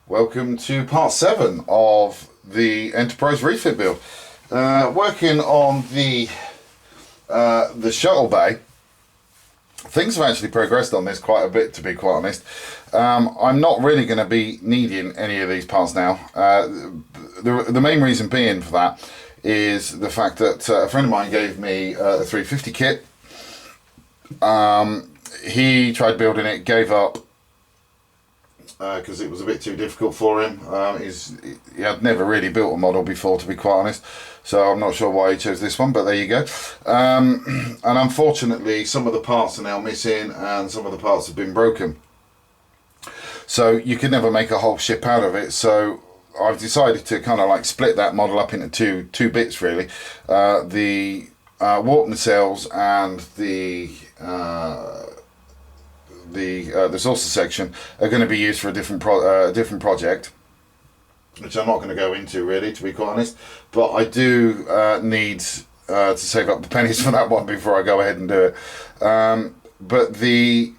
Welcome to part 7 of the Enterprise refit build. Working on the shuttle bay. Things have actually progressed on this quite a bit, to be quite honest. I'm not really going to be needing any of these parts now. The main reason being for that is the fact that a friend of mine gave me a 350 kit. He tried building it, gave up, because it was a bit too difficult for him. He had never really built a model before, to be quite honest, so I'm not sure why he chose this one, but there you go. And unfortunately some of the parts are now missing and some of the parts have been broken, so you could never make a whole ship out of it. So I've decided to kind of like split that model up into two bits really. The warp nacelles and the saucer section are going to be used for a different project, which I'm not going to go into really, to be quite honest, but I do need to save up the pennies for that one before I go ahead and do it. But the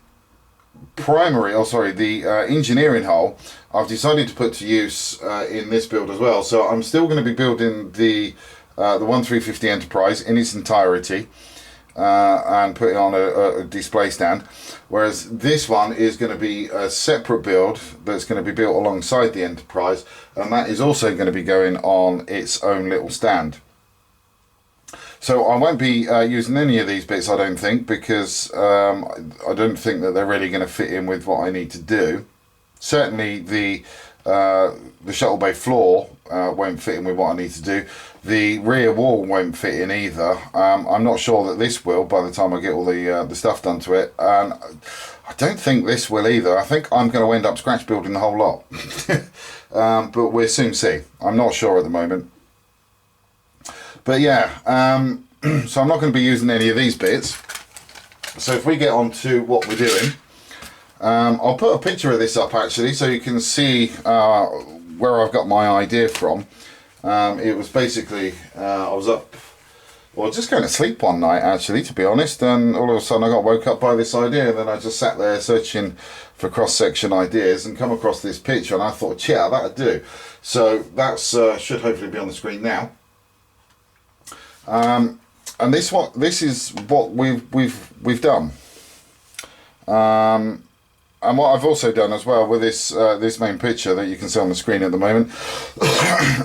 engineering hull I've decided to put to use in this build as well. So I'm still going to be building the 1350 Enterprise in its entirety, and put it on a display stand, whereas this one is going to be a separate build that's going to be built alongside the Enterprise, and that is also going to be going on its own little stand. So I won't be using any of these bits, I don't think, because I don't think that they're really going to fit in with what I need to do. Certainly the shuttle bay floor won't fit in with what I need to do. The rear wall won't fit in either. I'm not sure that this will by the time I get all the stuff done to it, and I don't think this will either. I think I'm going to end up scratch building the whole lot. But we'll soon see. I'm not sure at the moment. But yeah, so I'm not going to be using any of these bits. So if we get on to what we're doing, I'll put a picture of this up actually so you can see where I've got my idea from. It was basically, I was up, well, just going to sleep one night actually, to be honest, and all of a sudden I got woke up by this idea, and then I just sat there searching for cross-section ideas and come across this picture, and I thought, yeah, that'd do. So that's should hopefully be on the screen now. And this is what we've done. And what I've also done as well with this this main picture that you can see on the screen at the moment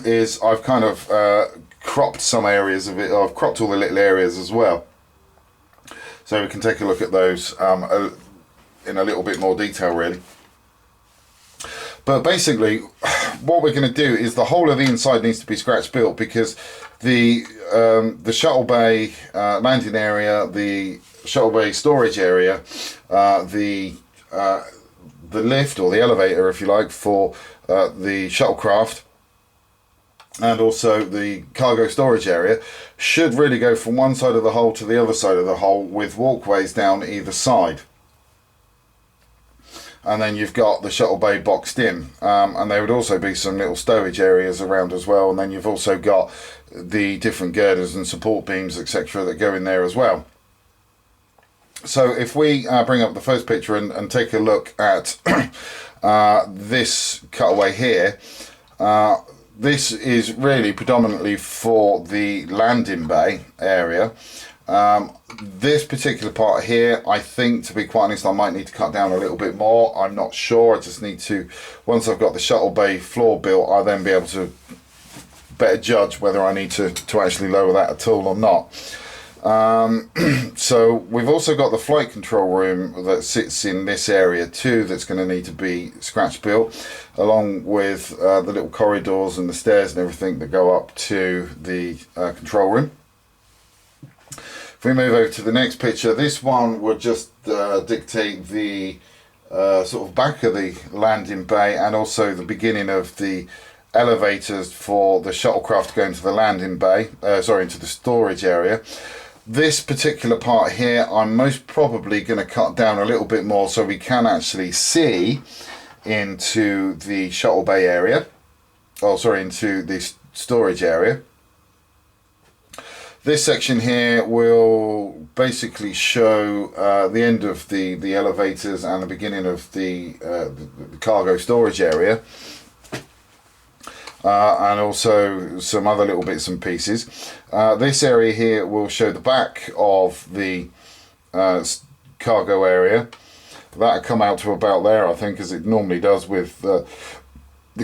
is I've kind of cropped some areas of it. I've cropped all the little areas as well, so we can take a look at those in a little bit more detail really. But basically what we're going to do is the whole of the inside needs to be scratch built, because the shuttle bay landing area, the shuttle bay storage area, the lift or the elevator, if you like, for the shuttlecraft, and also the cargo storage area should really go from one side of the hull to the other side of the hull, with walkways down either side. And then you've got the shuttle bay boxed in, and there would also be some little stowage areas around as well, and then you've also got the different girders and support beams, etc., that go in there as well. So if we bring up the first picture and take a look at this cutaway here, this is really predominantly for the landing bay area. This particular part here, I think, to be quite honest, I might need to cut down a little bit more. I'm not sure. I just need to, once I've got the shuttle bay floor built, I'll then be able to better judge whether I need to actually lower that at all or not. So we've also got the flight control room that sits in this area too, that's going to need to be scratch built, along with the little corridors and the stairs and everything that go up to the control room. If we move over to the next picture, this one would just dictate the sort of back of the landing bay, and also the beginning of the elevators for the shuttlecraft going to the landing bay, into the storage area. This particular part here I'm most probably going to cut down a little bit more so we can actually see into the shuttle bay area, into the storage area. This section here will basically show the end of the elevators and the beginning of the cargo storage area. and also some other little bits and pieces. This area here will show the back of the cargo area. That'll come out to about there, I think, as it normally does with the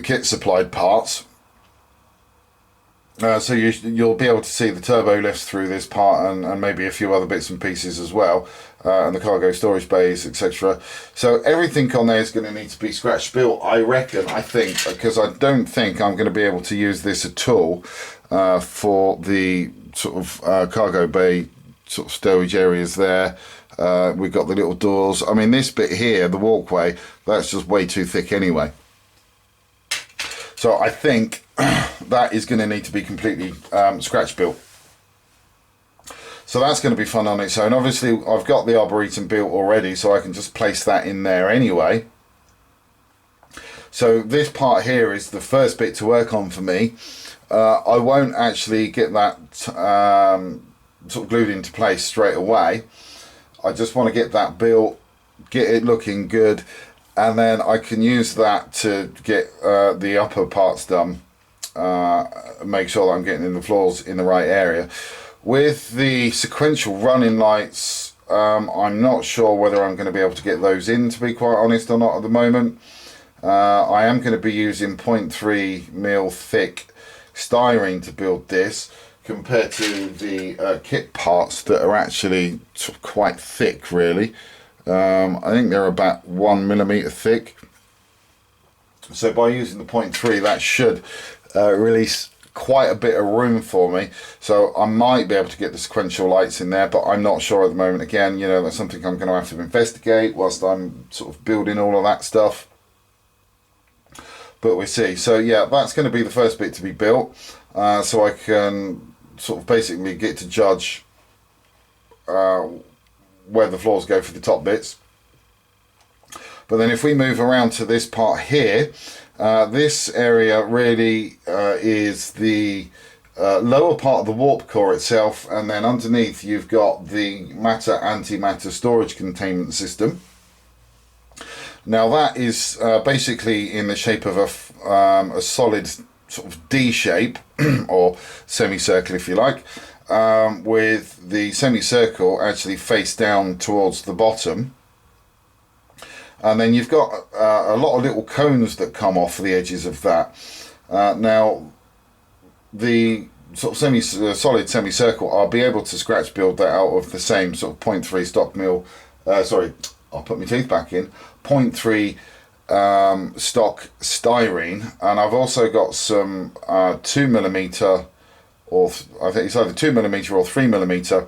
kit supplied parts. So you'll be able to see the turbo lifts through this part, and maybe a few other bits and pieces as well, and the cargo storage bays, etc. So everything on there is going to need to be scratch built, I think, because I don't think I'm going to be able to use this at all for the sort of cargo bay sort of stowage areas there. We've got the little doors. I mean, this bit here, the walkway, that's just way too thick anyway. So I think that is going to need to be completely scratch built. So that's going to be fun on its own. Obviously, I've got the Arboretum built already, so I can just place that in there anyway. So this part here is the first bit to work on for me. I won't actually get that sort of glued into place straight away. I just want to get that built, get it looking good, and then I can use that to get the upper parts done. Make sure that I'm getting in the floors in the right area. With the sequential running lights, I'm not sure whether I'm going to be able to get those in, to be quite honest, or not at the moment. I am going to be using 0.3mm thick styrene to build this, compared to the kit parts that are actually sort of quite thick, really. I think they're about 1mm thick. So by using the 0.3, that should release quite a bit of room for me. So I might be able to get the sequential lights in there, but I'm not sure at the moment. Again, you know, that's something I'm going to have to investigate whilst I'm sort of building all of that stuff. But we'll see. So yeah, that's going to be the first bit to be built. So I can sort of basically get to judge where the floors go for the top bits. But then if we move around to this part here, this area really is the lower part of the warp core itself, and then underneath you've got the matter antimatter storage containment system. Now that is basically in the shape of a solid sort of D shape or semicircle, if you like, with the semicircle actually face down towards the bottom. And then you've got a lot of little cones that come off the edges of that. Now, the sort of solid semicircle, I'll be able to scratch build that out of the same sort of 0.3 stock mil. Sorry, I'll put my teeth back in. 0.3 stock styrene, and I've also got some 2mm, or I think it's either 2mm or 3mm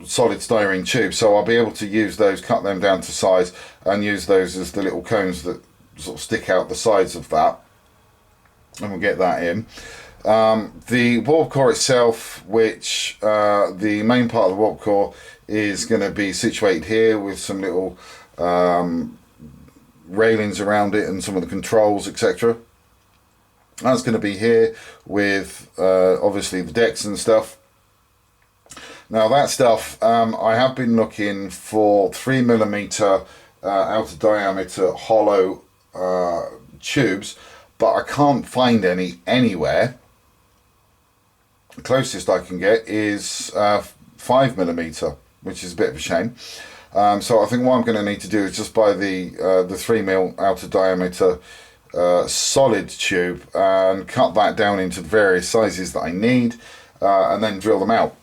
solid styrene tubes, so I'll be able to use those, cut them down to size, and use those as the little cones that sort of stick out the sides of that, and we'll get that in. The warp core itself, which the main part of the warp core is going to be situated here with some little railings around it and some of the controls, etc. That's going to be here with obviously the decks and stuff. Now that stuff, I have been looking for 3mm outer diameter hollow tubes, but I can't find any anywhere. The closest I can get is 5mm, which is a bit of a shame. So I think what I'm going to need to do is just buy the 3mm outer diameter solid tube and cut that down into the various sizes that I need, and then drill them out.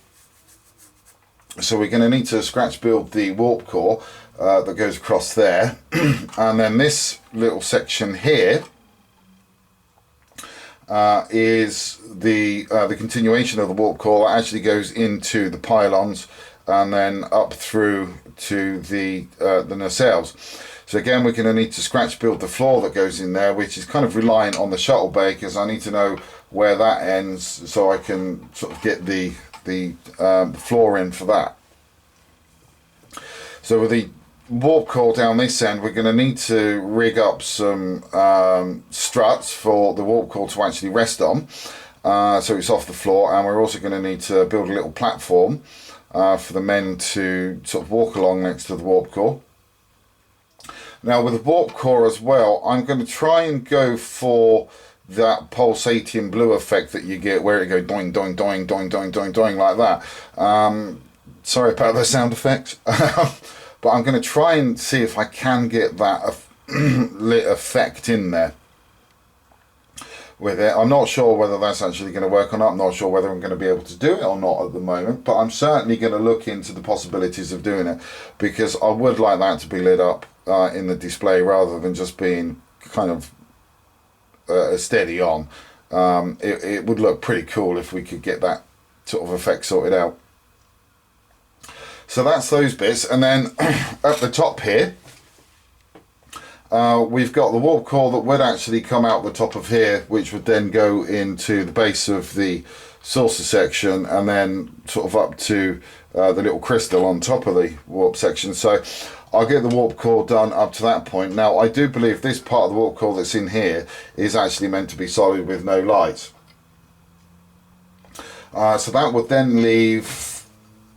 So we're going to need to scratch build the warp core that goes across there, and then this little section here is the continuation of the warp core that actually goes into the pylons and then up through to the nacelles. So again, we're going to need to scratch build the floor that goes in there, which is kind of reliant on the shuttle bay, because I need to know where that ends so I can sort of get the floor in for that. So with the warp core down this end, we're going to need to rig up some struts for the warp core to actually rest on, so it's off the floor, and we're also going to need to build a little platform for the men to sort of walk along next to the warp core. Now with the warp core as well, I'm going to try and go for that pulsating blue effect that you get where it goes doing, doing, doing, doing, doing, doing, doing like that. Sorry about the sound effects. But I'm going to try and see if I can get that lit effect in there with it. I'm not sure whether that's actually going to work or not. I'm not sure whether I'm going to be able to do it or not at the moment, but I'm certainly going to look into the possibilities of doing it, because I would like that to be lit up in the display rather than just being kind of steady on. It would look pretty cool if we could get that sort of effect sorted out. So that's those bits, and then at the top here we've got the warp core that would actually come out the top of here, which would then go into the base of the saucer section and then sort of up to the little crystal on top of the warp section. So I'll get the warp core done up to that point. Now I do believe this part of the warp core that's in here is actually meant to be solid with no lights. So that would then leave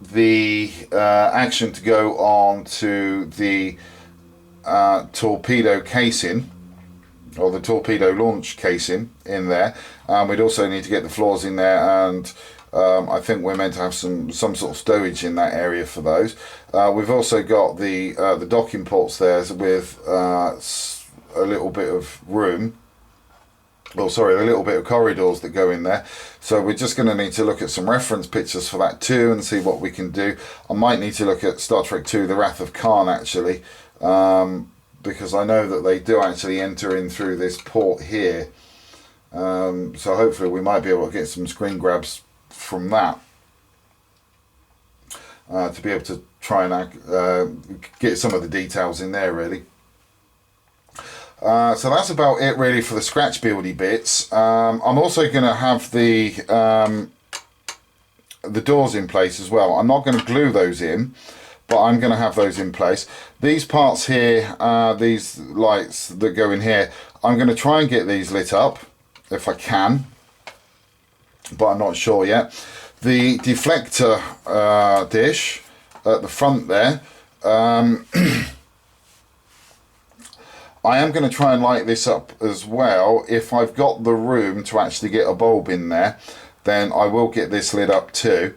the action to go on to the torpedo casing, or the torpedo launch casing in there. We'd also need to get the floors in there, and I think we're meant to have some sort of stowage in that area for those. We've also got the docking ports there with a little bit of room, a little bit of corridors that go in there. So we're just going to need to look at some reference pictures for that too and see what we can do. I might need to look at Star Trek 2 The Wrath of Khan actually, because I know that they do actually enter in through this port here. So hopefully we might be able to get some screen grabs from that to be able to try and get some of the details in there really. So that's about it really for the scratch buildy bits. I'm also going to have the doors in place as well. I'm not going to glue those in, but I'm going to have those in place. These parts here, these lights that go in here, I'm going to try and get these lit up if I can, but I'm not sure yet. The deflector dish at the front there, I am going to try and light this up as well. If I've got the room to actually get a bulb in there, then I will get this lit up too.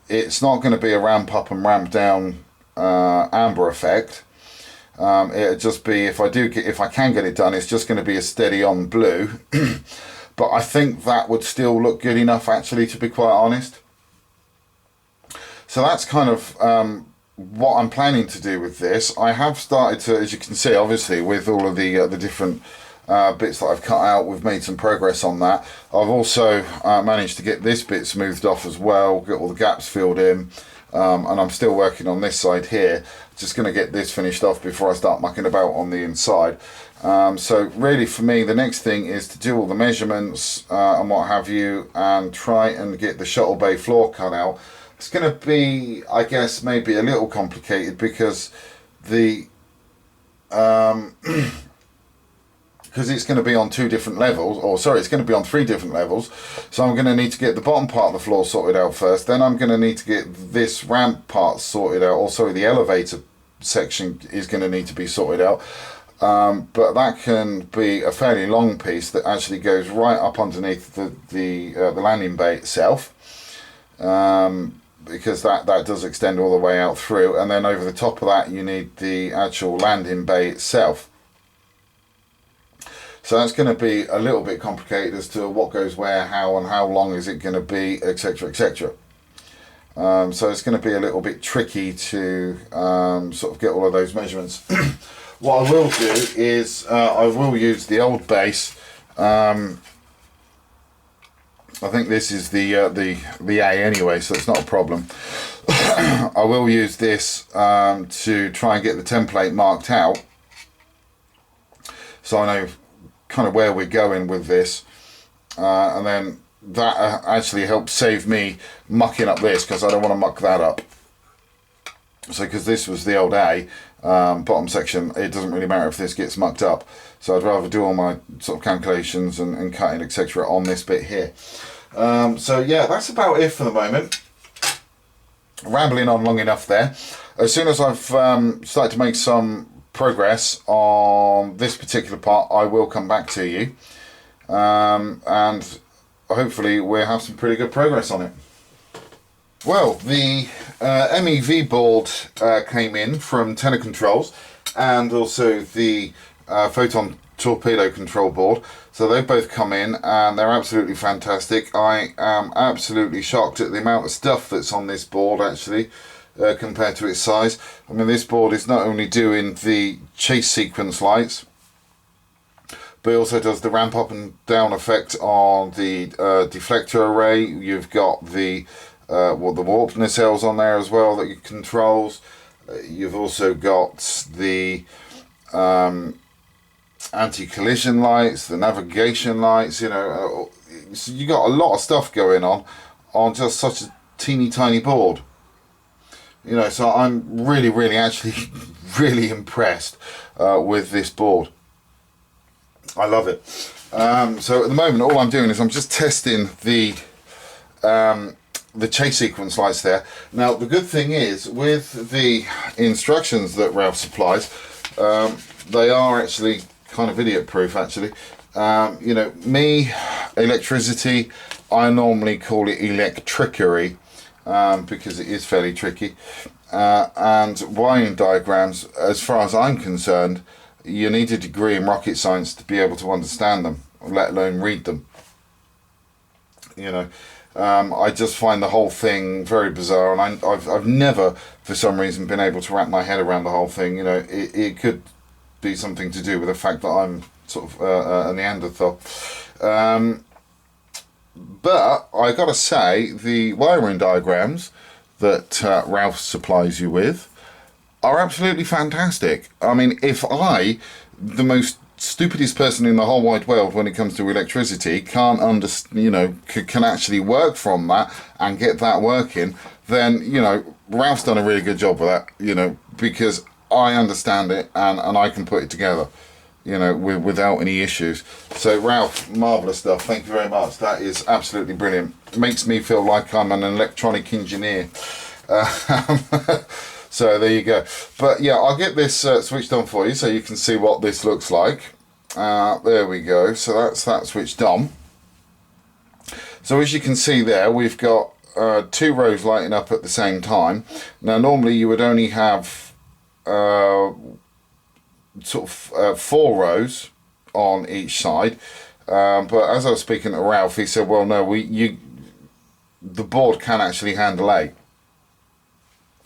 It's not going to be a ramp up and ramp down amber effect. It'll just be, if I can get it done, it's just going to be a steady on blue. But I think that would still look good enough actually, to be quite honest. So that's kind of what I'm planning to do with this. I have started to, as you can see, obviously with all of the different bits that I've cut out, we've made some progress on that. I've also managed to get this bit smoothed off as well, get all the gaps filled in, and I'm still working on this side here. Just going to get this finished off before I start mucking about on the inside. So really for me the next thing is to do all the measurements and what have you, and try and get the shuttle bay floor cut out. It's going to be, I guess, maybe a little complicated because the because it's going to be on 2 different levels, or sorry, it's going to be on 3 different levels. So I'm going to need to get the bottom part of the floor sorted out first. Then I'm going to need to get this ramp part sorted out, or sorry, the elevator section is going to need to be sorted out. But that can be a fairly long piece that actually goes right up underneath the landing bay itself. Because that does extend all the way out through, and then over the top of that you need the actual landing bay itself. So that's going to be a little bit complicated as to what goes where, how, and how long is it going to be, etc, etc. So it's going to be a little bit tricky to sort of get all of those measurements. What I will do is I will use the old base. I think this is the A anyway, so it's not a problem. I will use this to try and get the template marked out, so I know kind of where we're going with this, and then that actually helps save me mucking up this, because I don't want to muck that up. So because this was the old A bottom section, it doesn't really matter if this gets mucked up, so I'd rather do all my sort of calculations and cutting etc on this bit here. So yeah, that's about it for the moment. Rambling on long enough there. As soon as I've started to make some progress on this particular part, I will come back to you, and hopefully we'll have some pretty good progress on it. Well, the MEV board came in from Tenor Controls, and also the Photon torpedo control board. So they've both come in and they're absolutely fantastic. I am absolutely shocked at the amount of stuff that's on this board actually, compared to its size. I mean, this board is not only doing the chase sequence lights, but it also does the ramp up and down effect on the deflector array. You've got the the warp nacelles on there as well that you controls. You've also got the anti-collision lights, the navigation lights, you know, so you got a lot of stuff going on just such a teeny tiny board. You know, so I'm really actually really impressed with this board. I love it. So at the moment, all I'm doing is I'm just testing the chase sequence lights there. Now, the good thing is with the instructions that Ralph supplies, they are actually kind of idiot proof actually. You know, me, electricity, I normally call it electrickery, because it is fairly tricky, and wiring diagrams, as far as I'm concerned, you need a degree in rocket science to be able to understand them, let alone read them. You know, I just find the whole thing very bizarre, and I've never for some reason been able to wrap my head around the whole thing. You know, it could be something to do with the fact that I'm sort of a Neanderthal, but I gotta say the wiring diagrams that Ralph supplies you with are absolutely fantastic. I mean, if I, the most stupidest person in the whole wide world when it comes to electricity, can't understand, you know, can actually work from that and get that working, then, you know, Ralph's done a really good job with that, you know, because I understand it and I can put it together, you know, without any issues. So Ralph, marvellous stuff. Thank you very much. That is absolutely brilliant. It makes me feel like I'm an electronic engineer. So there you go. But yeah, I'll get this switched on for you so you can see what this looks like. There we go. So that's that switched on. So as you can see there, we've got 2 rows lighting up at the same time. Now normally you would only have sort of 4 rows on each side, but as I was speaking to Ralph, he said, well no, the board can actually handle 8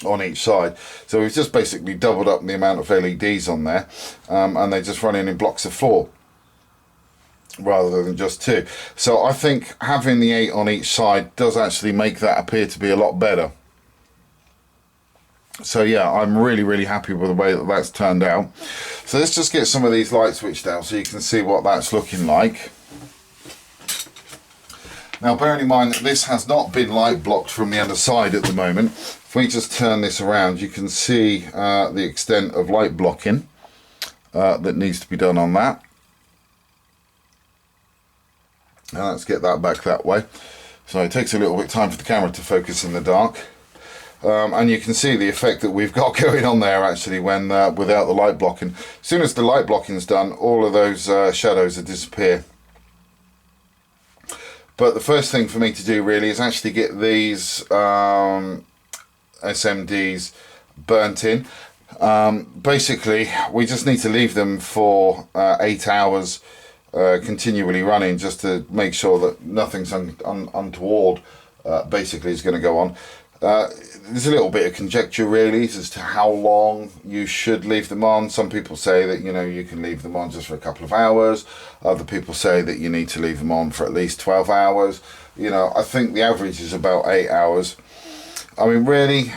on each side. So we've just basically doubled up the amount of LEDs on there, and they're just running in blocks of 4 rather than just 2. So I think having the 8 on each side does actually make that appear to be a lot better. So yeah, I'm really happy with the way that that's turned out. So let's just get some of these lights switched out so you can see what that's looking like. Now bearing in mind that this has not been light blocked from the other side at the moment, if we just turn this around you can see the extent of light blocking that needs to be done on that. Now let's get that back that way. So it takes a little bit of time for the camera to focus in the dark. And you can see the effect that we've got going on there actually when without the light blocking. As soon as the light blocking is done, all of those shadows will disappear. But the first thing for me to do really is actually get these SMDs burnt in. Basically we just need to leave them for 8 hours continually running, just to make sure that nothing's untoward basically is going to go on. There's a little bit of conjecture really as to how long you should leave them on. Some people say that, you know, you can leave them on just for a couple of hours. Other people say that you need to leave them on for at least 12 hours. You know, I think the average is about 8 hours. I mean, really,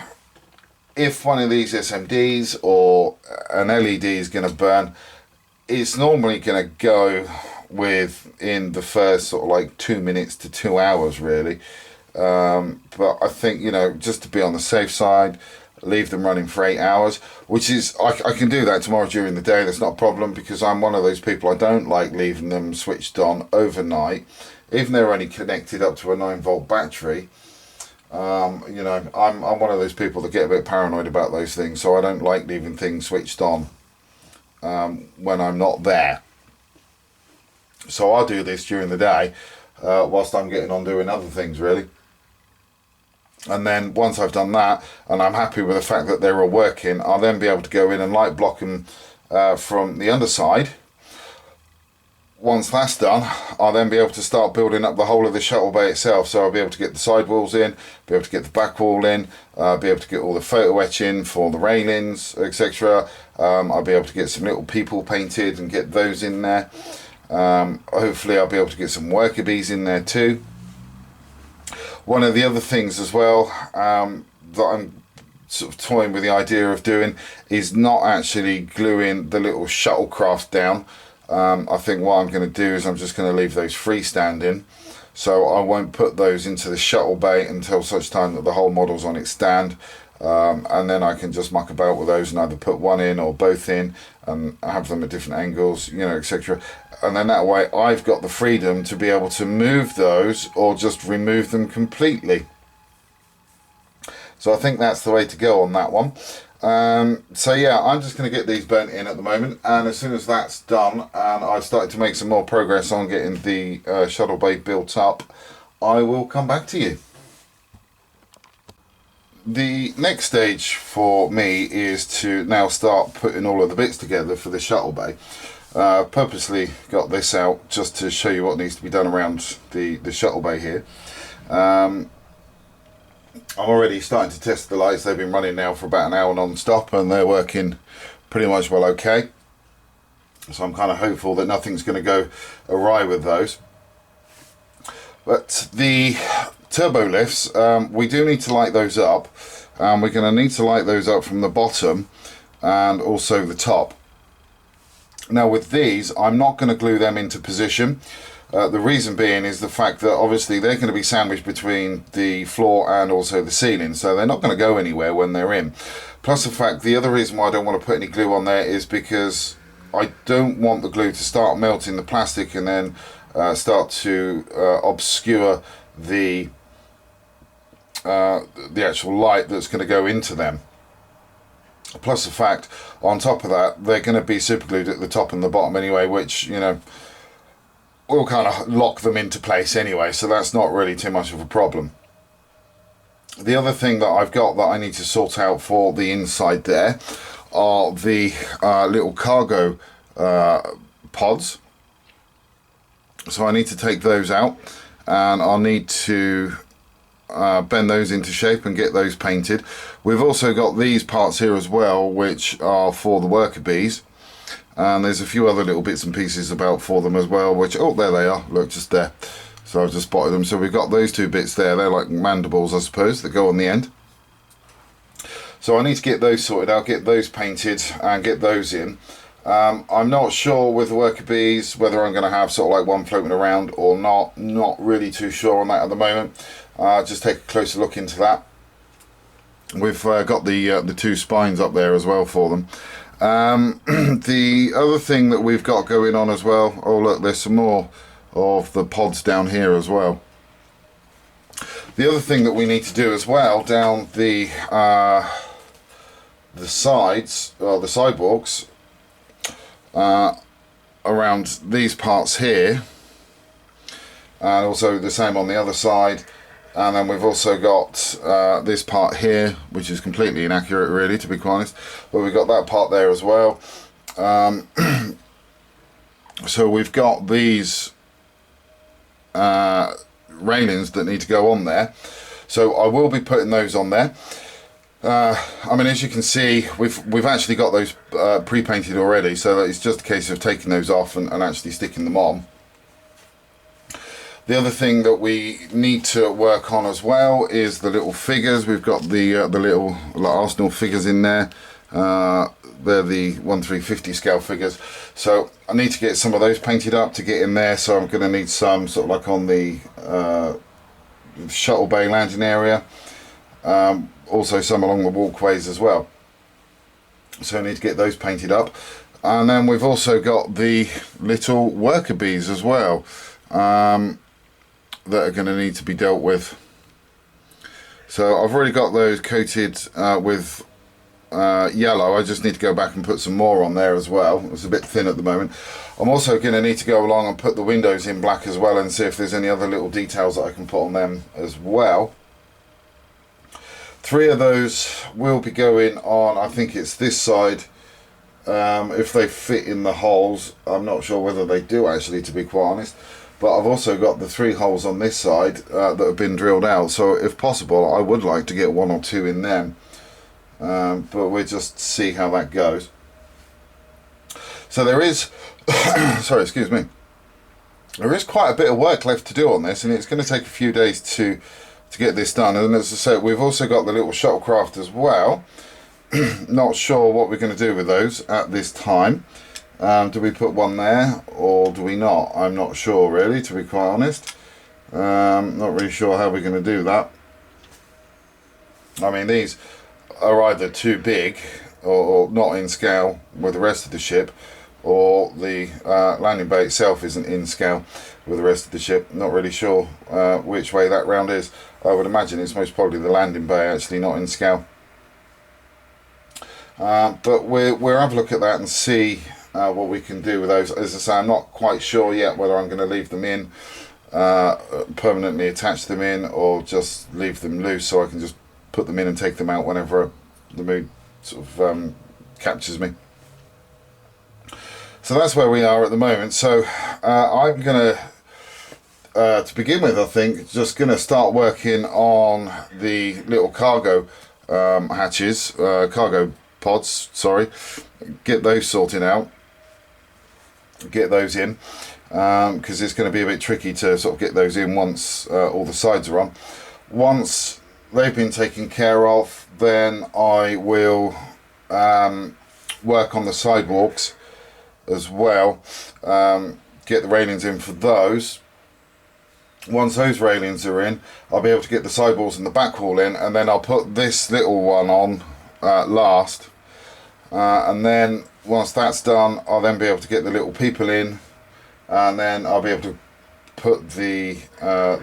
if one of these SMDs or an LED is going to burn, it's normally going to go within the first sort of like 2 minutes to 2 hours really. But I think, you know, just to be on the safe side, leave them running for 8 hours, which is, I can do that tomorrow during the day. That's not a problem, because I'm one of those people, I don't like leaving them switched on overnight, even though they're only connected up to a 9-volt battery. You know, I'm one of those people that get a bit paranoid about those things, so I don't like leaving things switched on when I'm not there. So I'll do this during the day whilst I'm getting on doing other things, really. And then once I've done that and I'm happy with the fact that they're all working, I'll then be able to go in and light block them from the underside. Once that's done, I'll then be able to start building up the whole of the shuttle bay itself. So I'll be able to get the side walls in, be able to get the back wall in, be able to get all the photo etch in for the railings, etc. I'll be able to get some little people painted and get those in there. Hopefully I'll be able to get some worker bees in there too. One of the other things as well that I'm sort of toying with the idea of doing is not actually gluing the little shuttlecraft down. I think what I'm going to do is I'm just going to leave those freestanding, so I won't put those into the shuttle bay until such time that the whole model's on its stand, and then I can just muck about with those and either put one in or both in and have them at different angles, you know, etc. And then that way I've got the freedom to be able to move those or just remove them completely. So I think that's the way to go on that one. So yeah, I'm just going to get these burnt in at the moment, and as soon as that's done and I've started to make some more progress on getting the shuttle bay built up, I will come back to you. The next stage for me is to now start putting all of the bits together for the shuttle bay. Purposely got this out just to show you what needs to be done around the shuttle bay here. I'm already starting to test the lights. They've been running now for about an hour non-stop and they're working pretty much well okay. So I'm kind of hopeful that nothing's going to go awry with those. But the turbo lifts, we do need to light those up. We're going to need to light those up from the bottom and also the top. Now with these, I'm not going to glue them into position. The reason being is the fact that obviously they're going to be sandwiched between the floor and also the ceiling, so they're not going to go anywhere when they're in. Plus the fact, the other reason why I don't want to put any glue on there is because I don't want the glue to start melting the plastic and then start to obscure the actual light that's going to go into them. Plus the fact, on top of that, they're going to be super glued at the top and the bottom anyway, which, you know, will kind of lock them into place anyway, so that's not really too much of a problem. The other thing that I've got that I need to sort out for the inside there are the little cargo pods. So I need to take those out and I'll need to bend those into shape and get those painted. We've also got these parts here as well, which are for the worker bees, and there's a few other little bits and pieces about for them as well, which, oh, there they are, look, just there. So I've just spotted them. So we've got those two bits there, they're like mandibles I suppose that go on the end. So I need to get those sorted out, get those painted and get those in. I'm not sure with the worker bees whether I'm going to have sort of like one floating around or not. Not really too sure on that at the moment. Just take a closer look into that. We've got the two spines up there as well for them. The other thing that we've got going on as well, oh look, there's some more of the pods down here as well. The other thing that we need to do as well down the sides, or the sidewalks, around these parts here, and also the same on the other side. And then we've also got this part here, which is completely inaccurate really, to be quite honest, but we've got that part there as well. So we've got these railings that need to go on there, so I will be putting those on there. I mean, as you can see, we've actually got those pre-painted already, so that it's just a case of taking those off and actually sticking them on. The other thing that we need to work on as well is the little figures. We've got the little Arsenal figures in there. They're the 1/350 scale figures. So I need to get some of those painted up to get in there. So I'm going to need some sort of like on the shuttle bay landing area. Also some along the walkways as well. So I need to get those painted up. And then we've also got the little worker bees as well. That are going to need to be dealt with. So I've already got those coated with yellow. I just need to go back and put some more on there as well. It's a bit thin at the moment. I'm also going to need to go along and put the windows in black as well, and see if there's any other little details that I can put on them as well. 3 of those will be going on, I think it's this side, if they fit in the holes. I'm not sure whether they do actually, to be quite honest. But I've also got the 3 holes on this side that have been drilled out, so if possible I would like to get 1 or 2 in them, but we'll just see how that goes. So there is sorry, excuse me, there is quite a bit of work left to do on this, and it's going to take a few days to get this done. And as I said, we've also got the little shuttlecraft as well. Not sure what we're going to do with those at this time. Do we put one there or do we not? I'm not sure really, to be quite honest. Not really sure how we're going to do that. I mean, these are either too big or not in scale with the rest of the ship, or the landing bay itself isn't in scale with the rest of the ship. Not really sure which way that round is. I would imagine it's most probably the landing bay actually not in scale. But we'll have a look at that and see what we can do with those. As I say, I'm not quite sure yet whether I'm going to leave them in, permanently attach them in, or just leave them loose so I can just put them in and take them out whenever the mood sort of captures me. So that's where we are at the moment. So I'm going to begin with, I think, just going to start working on the little cargo hatches, cargo pods, sorry, get those sorted out, get those in, because it's going to be a bit tricky to sort of get those in once all the sides are on. Once they've been taken care of, then I will work on the sidewalks as well, get the railings in for those. Once those railings are in, I'll be able to get the sidewalls and the back wall in, and then I'll put this little one on last, and then once that's done, I'll then be able to get the little people in, and then I'll be able to put the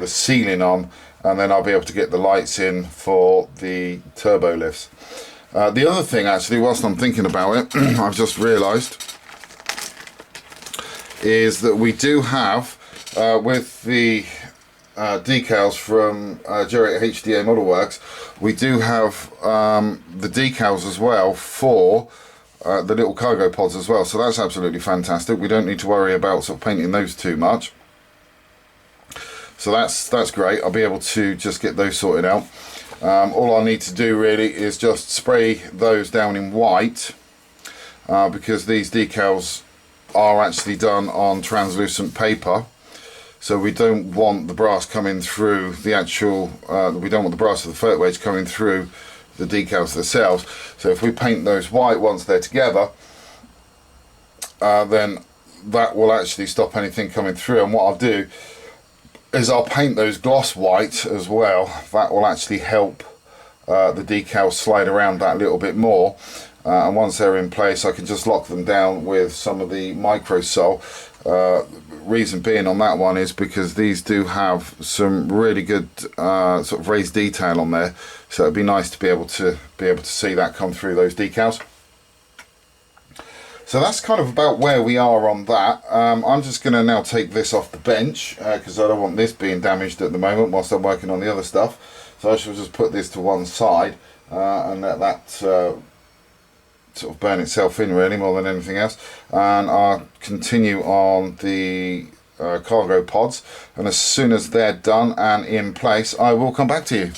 ceiling on, and then I'll be able to get the lights in for the turbo lifts. The other thing, actually, whilst I'm thinking about it, I've just realised, is that we do have, with the decals from Jerry HDA Model Works, we do have the decals as well for the little cargo pods as well, so that's absolutely fantastic. We don't need to worry about sort of painting those too much, so that's great. I'll be able to just get those sorted out. All I need to do really is just spray those down in white, because these decals are actually done on translucent paper, so we don't want the brass coming through the actual we don't want the brass of the float wedge coming through the decals themselves. So if we paint those white once they're together, then that will actually stop anything coming through. And what I'll do is I'll paint those gloss white as well. That will actually help the decals slide around that little bit more. And once they're in place, I can just lock them down with some of the micro sol. Reason being on that one is because these do have some really good sort of raised detail on there, so it'd be nice to be able to see that come through those decals. So that's kind of about where we are on that. I'm just going to now take this off the bench, because I don't want this being damaged at the moment whilst I'm working on the other stuff. So I shall just put this to one side and let that sort of burn itself in, really, more than anything else. And I'll continue on the cargo pods, and as soon as they're done and in place, I will come back to you.